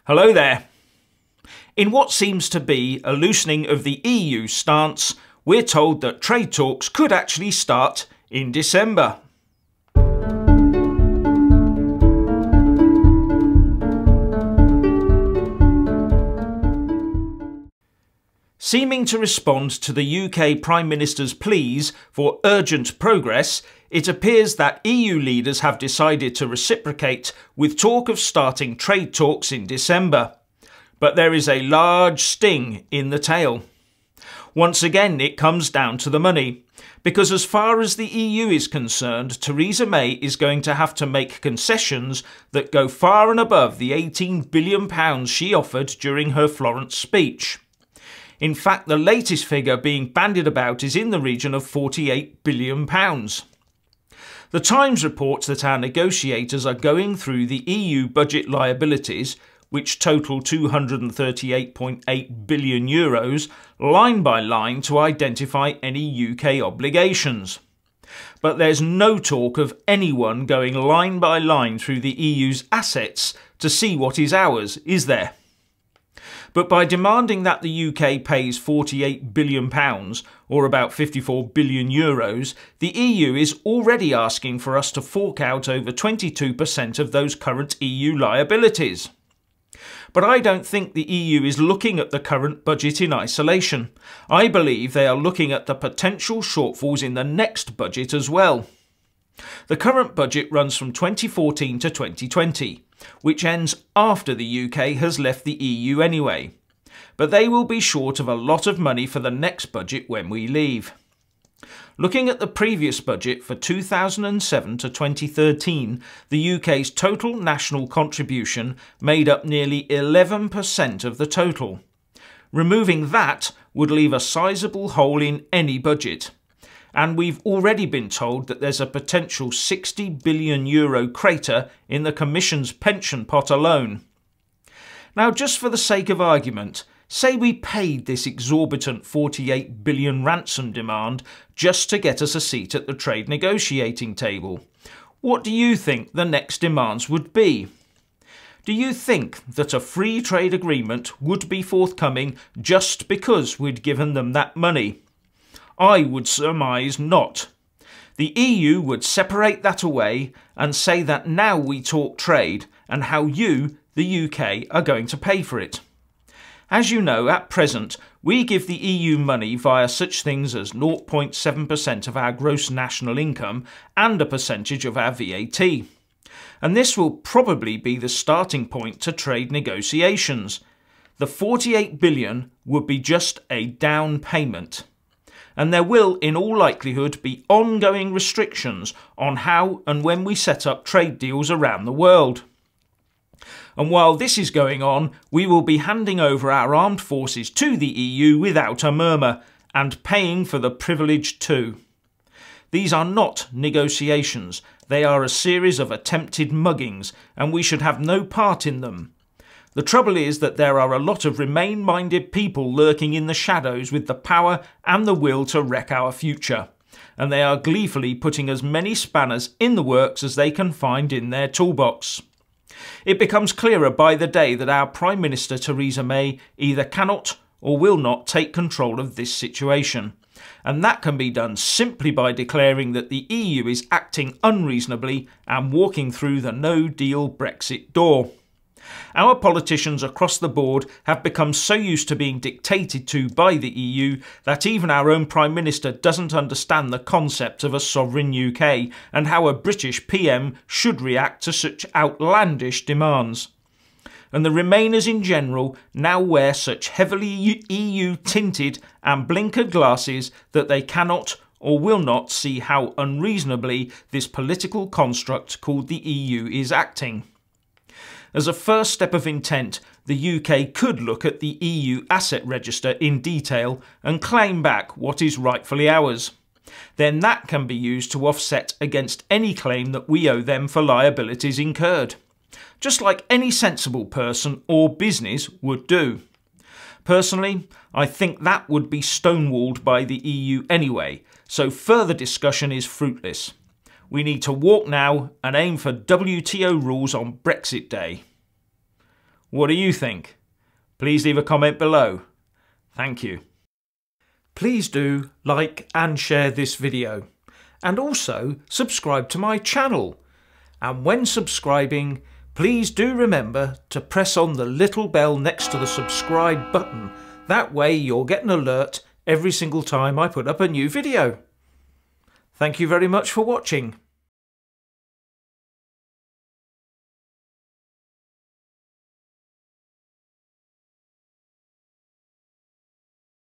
Hello there. In what seems to be a loosening of the EU stance, we're told that trade talks could actually start in December. Seeming to respond to the UK Prime Minister's pleas for urgent progress, it appears that EU leaders have decided to reciprocate with talk of starting trade talks in December. But there is a large sting in the tail. Once again, it comes down to the money, because as far as the EU is concerned, Theresa May is going to have to make concessions that go far and above the £18 billion she offered during her Florence speech. In fact, the latest figure being bandied about is in the region of £48 billion. The Times reports that our negotiators are going through the EU budget liabilities, which total €238.8 billion, line by line to identify any UK obligations. But there's no talk of anyone going line by line through the EU's assets to see what is ours, is there? But by demanding that the UK pays £48 billion, or about €54 billion, the EU is already asking for us to fork out over 22% of those current EU liabilities. But I don't think the EU is looking at the current budget in isolation. I believe they are looking at the potential shortfalls in the next budget as well. The current budget runs from 2014 to 2020, which ends after the UK has left the EU anyway. But they will be short of a lot of money for the next budget when we leave. Looking at the previous budget for 2007 to 2013, the UK's total national contribution made up nearly 11% of the total. Removing that would leave a sizable hole in any budget. And we've already been told that there's a potential €60 billion crater in the Commission's pension pot alone. Now, just for the sake of argument, say we paid this exorbitant £48 billion ransom demand just to get us a seat at the trade negotiating table. What do you think the next demands would be? Do you think that a free trade agreement would be forthcoming just because we'd given them that money? I would surmise not. The EU would separate that away and say that now we talk trade and how you, the UK, are going to pay for it. As you know, at present, we give the EU money via such things as 0.7% of our gross national income and a percentage of our VAT. And this will probably be the starting point to trade negotiations. The £48 billion would be just a down payment. And there will, in all likelihood, be ongoing restrictions on how and when we set up trade deals around the world. And while this is going on, we will be handing over our armed forces to the EU without a murmur, and paying for the privilege too. These are not negotiations, they are a series of attempted muggings, and we should have no part in them. The trouble is that there are a lot of Remain-minded people lurking in the shadows with the power and the will to wreck our future, and they are gleefully putting as many spanners in the works as they can find in their toolbox. It becomes clearer by the day that our Prime Minister Theresa May either cannot or will not take control of this situation, and that can be done simply by declaring that the EU is acting unreasonably and walking through the no-deal Brexit door. Our politicians across the board have become so used to being dictated to by the EU that even our own Prime Minister doesn't understand the concept of a sovereign UK and how a British PM should react to such outlandish demands. And the Remainers in general now wear such heavily EU-tinted and blinkered glasses that they cannot or will not see how unreasonably this political construct called the EU is acting. As a first step of intent, the UK could look at the EU asset register in detail and claim back what is rightfully ours. Then that can be used to offset against any claim that we owe them for liabilities incurred, just like any sensible person or business would do. Personally, I think that would be stonewalled by the EU anyway, so further discussion is fruitless. We need to walk now and aim for WTO rules on Brexit Day. What do you think? Please leave a comment below. Thank you. Please do like and share this video, and also subscribe to my channel. And when subscribing, please do remember to press on the little bell next to the subscribe button. That way you'll get an alert every single time I put up a new video. Thank you very much for watching.